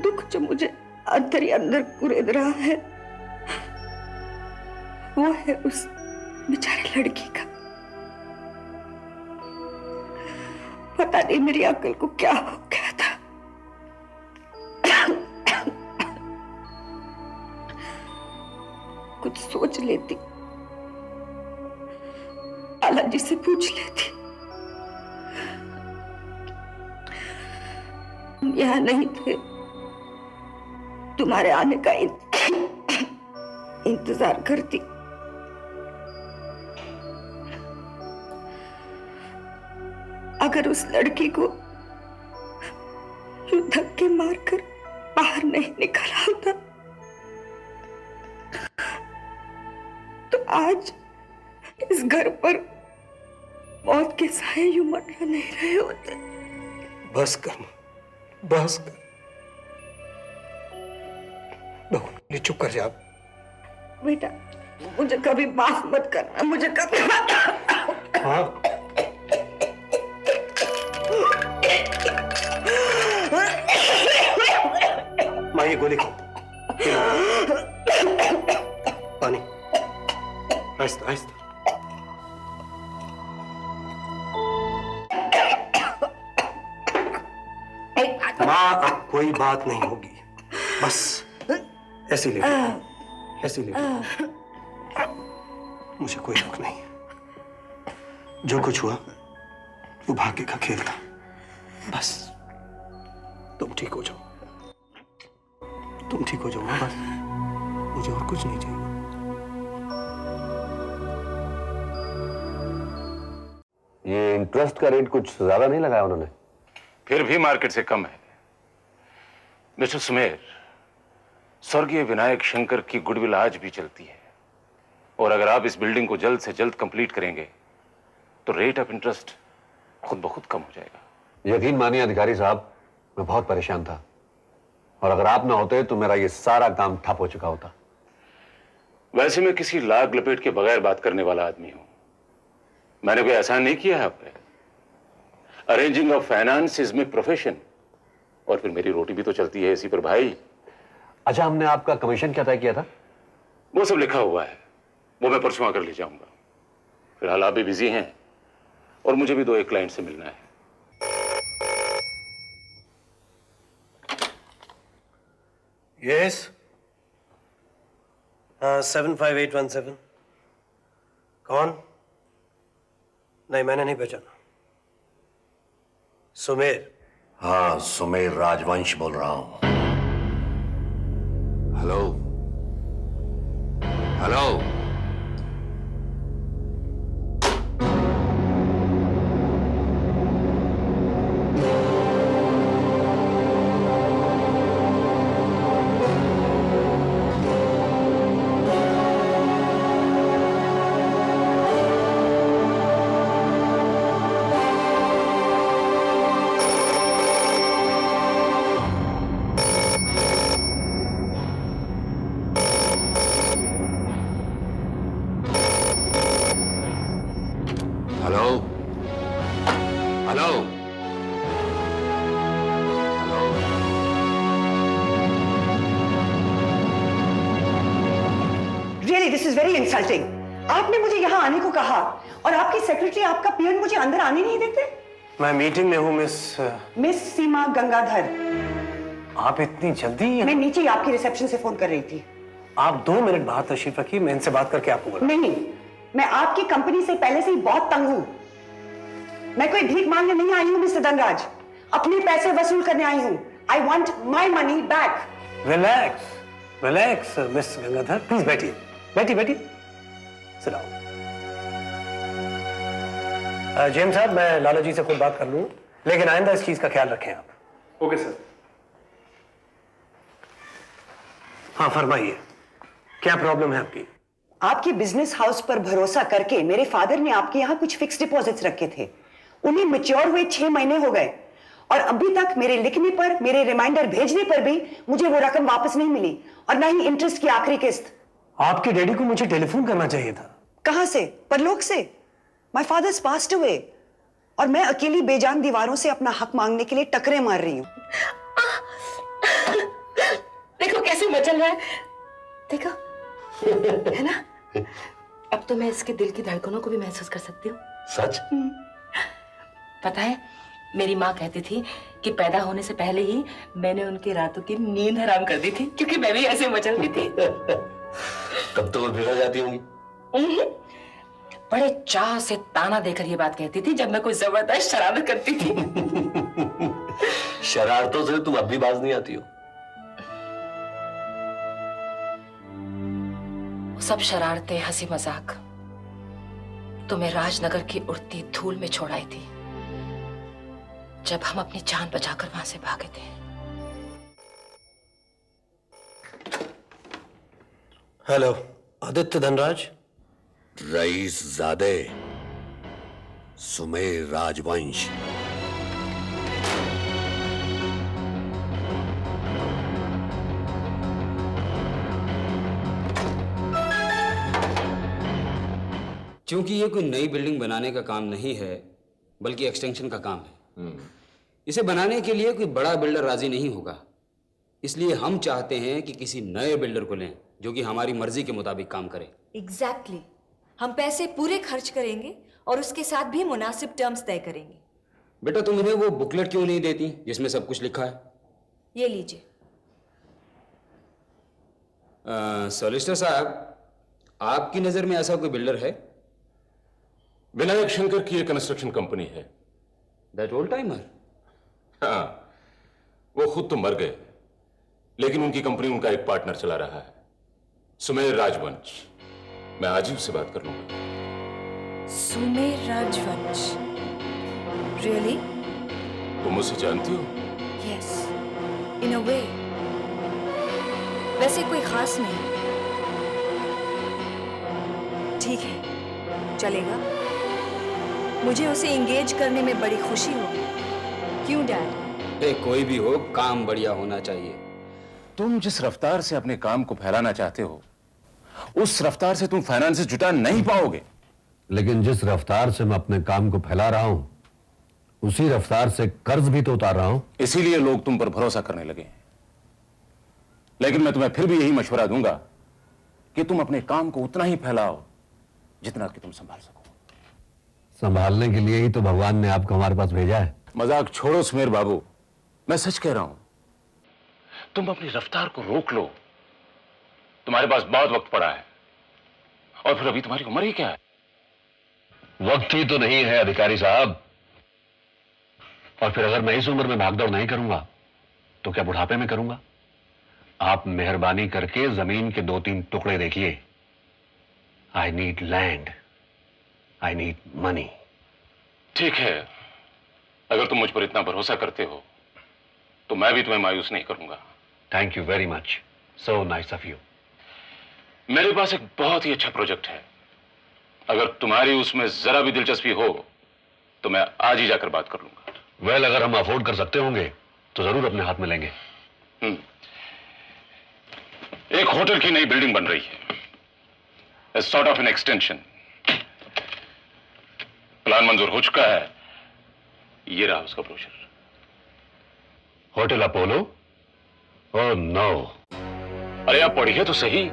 दुख जो मुझे अंदर ही अंदर कुरेद रहा है वो है उस बेचारे लड़की का। पता नहीं मेरी अक्ल को क्या हो गया था। कुछ सोच लेती, लाला जी से पूछ लेती। यहाँ नहीं थे, तुम्हारे आने का इंतजार करती। अगर उस लड़की को धक्के मारकर बाहर नहीं निकाला होता तो आज इस घर पर मौत के साए यूं मंडरा नहीं रहे होते। बस कर, बस कर। बहू चुप कर जा। बेटा मुझे कभी माफ मत करना, मुझे कभी हाँ माँ ये गोली खाओ। पानी आहिस्ता आहिस्ता। माँ अब कोई बात नहीं होगी, बस ऐसे ले ऐसे ले। मुझे कोई दुख नहीं, जो कुछ हुआ वो भाग्य का खेल था। बस तुम ठीक हो जाओ, तुम ठीक हो जाओ माँ, बस मुझे और कुछ नहीं चाहिए। ये इंटरेस्ट का रेट कुछ ज्यादा नहीं लगाया उन्होंने? फिर भी मार्केट से कम है। मिस्टर सुमेर, स्वर्गीय विनायक शंकर की गुडविल आज भी चलती है और अगर आप इस बिल्डिंग को जल्द से जल्द कंप्लीट करेंगे तो रेट ऑफ इंटरेस्ट खुद ब खुद कम हो जाएगा। यकीन मानिए अधिकारी साहब, मैं बहुत परेशान था और अगर आप ना होते तो मेरा ये सारा काम ठप हो चुका होता। वैसे मैं किसी लाग लपेट के बगैर बात करने वाला आदमी हूं। मैंने कोई एहसान नहीं किया है आप पे। Arranging of finance is my profession और फिर मेरी रोटी भी तो चलती है इसी पर भाई। अच्छा, हमने आपका कमीशन क्या तय किया था? वो सब लिखा हुआ है, वो मैं परसों आकर ले जाऊंगा। फिलहाल आप भी बिजी हैं और मुझे भी 2-1 क्लाइंट से मिलना है। यस 75817। कौन? नहीं मैंने नहीं पहचाना। सुमेर? हाँ, सुमेर राजवंश बोल रहा हूं। Hello hello. Hello hello Really, this is very insulting. आपने मुझे यहाँ आने को कहा और आपकी सेक्रेटरी, आपका पीएन मुझे अंदर आने नहीं देते। मैं मीटिंग में हूँ मिस सीमा गंगाधर। आप इतनी जल्दी? मैं नीचे आपकी रिसेप्शन से फोन कर रही थी। आप 2 मिनट बाहर तशरीफ रखिए, मैं इनसे बात करके आपको बोलूं। नहीं, मैं आपकी कंपनी से पहले से ही बहुत तंग हूँ। मैं कोई भीख मांगने नहीं आई हूँ मिस्टर धनराज, अपने पैसे वसूल करने आई हूँ। I want my money back. Relax relax miss Gangadhar, please बैठिए बैठिए बैठिए। Sit down. जेम्स साहब, मैं लाला जी से खुद बात कर लूँ, लेकिन आइंदा इस चीज का ख्याल रखें आप। Okay sir. हाँ फरमाइए, क्या प्रॉब्लम है आपकी? आपके बिजनेस हाउस पर भरोसा करके मेरे फादर ने आपके यहाँ कुछ फिक्स डिपॉजिट्स रखे थे। उन्हें मैच्योर हुए 6 महीने हो गए और अभी तक मेरे लिखने पर, मेरे रिमाइंडर भेजने पर भी मुझे वो रकम वापस नहीं मिली और ना ही इंटरेस्ट की आखिरी किस्त। आपके डैडी को मुझे टेलीफोन करना चाहिए था। कहां से? परलोक से। माय फादर्स पास्ड अवे और मैं अकेली बेजान दीवारों से अपना हक मांगने के लिए टकरे मार रही हूं। मचल रहा है, देखो है ना। अब तो मैं इसके दिल की धड़कनों को भी महसूस कर सकती हूँ। सच? पता है, मेरी माँ कहती थी कि पैदा होने से पहले ही मैंने उनकी रातों की नींद हराम कर दी थी, क्योंकि मैं भी ऐसे मचलती थी। तब तो वो बिगड़ जाती होंगी। बड़े चाह से ताना देकर ये बात कहती थी जब मैं कोई जबरदस्त शरारत करती थी। शरारतों से तुम अब भी बाज नहीं आती हो। वो सब शरारतें, हंसी मजाक तुम्हें राजनगर की उड़ती धूल में छोड़ आई थी, जब हम अपनी जान बचाकर वहां से भागे थे। हेलो, आदित्य धनराज। रईस ज़ादे, सुमेर राजवंश। क्योंकि ये कोई नई बिल्डिंग बनाने का काम नहीं है, बल्कि एक्सटेंशन का काम है। इसे बनाने के लिए कोई बड़ा बिल्डर राजी नहीं होगा, इसलिए हम चाहते हैं कि किसी नए बिल्डर को लें जो कि हमारी मर्जी के मुताबिक काम करे। एग्जैक्टली हम पैसे पूरे खर्च करेंगे और उसके साथ भी मुनासिब टर्म्स तय करेंगे। बेटा, तुम इन्हें वो बुकलेट क्यों नहीं देती जिसमें सब कुछ लिखा है? ये लीजिए। सॉलिसिटर साहब, आपकी नजर में ऐसा कोई बिल्डर है? विनायक शंकर की एक कंस्ट्रक्शन कंपनी है। That old timer? हाँ, वो खुद तो मर गए, लेकिन उनकी कंपनी उनका एक पार्टनर चला रहा है, सुमेर राजवंश। मैं आज ही उससे बात कर लूंगा। सुमेर राजवंश? रियली? तुम उसे जानती हो? यस, इन अ वे। वैसे कोई खास नहीं। ठीक है, चलेगा। मुझे उसे एंगेज करने में बड़ी खुशी होगी। क्यों डैड? कोई भी हो, काम बढ़िया होना चाहिए। तुम जिस रफ्तार से अपने काम को फैलाना चाहते हो, उस रफ्तार से तुम फाइनेंस जुटा नहीं पाओगे। लेकिन जिस रफ्तार से मैं अपने काम को फैला रहा हूं, उसी रफ्तार से कर्ज भी तो उतार रहा हूं। इसीलिए लोग तुम पर भरोसा करने लगे। लेकिन मैं तुम्हें फिर भी यही मशवरा दूंगा कि तुम अपने काम को उतना ही फैलाओ जितना कि तुम संभाल सको। संभालने के लिए ही तो भगवान ने आपको हमारे पास भेजा है। मजाक छोड़ो सुमेर बाबू, मैं सच कह रहा हूं। तुम अपनी रफ्तार को रोक लो। तुम्हारे पास बहुत वक्त पड़ा है, और फिर अभी तुम्हारी उम्र ही क्या है? वक्त ही तो नहीं है अधिकारी साहब। और फिर अगर मैं इस उम्र में भागदौड़ नहीं करूंगा तो क्या बुढ़ापे में करूंगा? आप मेहरबानी करके जमीन के 2-3 टुकड़े देखिए। I need land, I need money. ठीक है, अगर तुम मुझ पर इतना भरोसा करते हो तो मैं भी तुम्हें मायूस नहीं करूंगा। Thank you very much, so nice of you. मेरे पास एक बहुत ही अच्छा प्रोजेक्ट है। अगर तुम्हारी उसमें जरा भी दिलचस्पी हो तो मैं आज ही जाकर बात कर लूंगा। वेल, अगर हम अफोर्ड कर सकते होंगे तो जरूर अपने हाथ में लेंगे। एक होटल की नई बिल्डिंग बन रही है, sort of an extension. Plan मंजूर हो चुका है। ये रहा उसका brochure. Hotel Apollo? Oh no. अरे आप पढ़िए तो सही।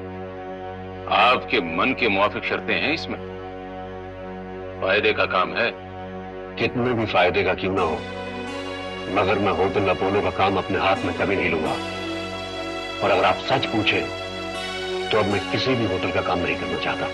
आपके मन के मुआफिक शर्तें हैं इसमें। फायदे का काम है। कितने भी फायदे का क्यों ना हो, मगर मैं होटल अपोलो का काम अपने हाथ में कभी नहीं लूंगा। और अगर आप सच पूछें तो अब मैं किसी भी होटल का काम नहीं करना चाहता।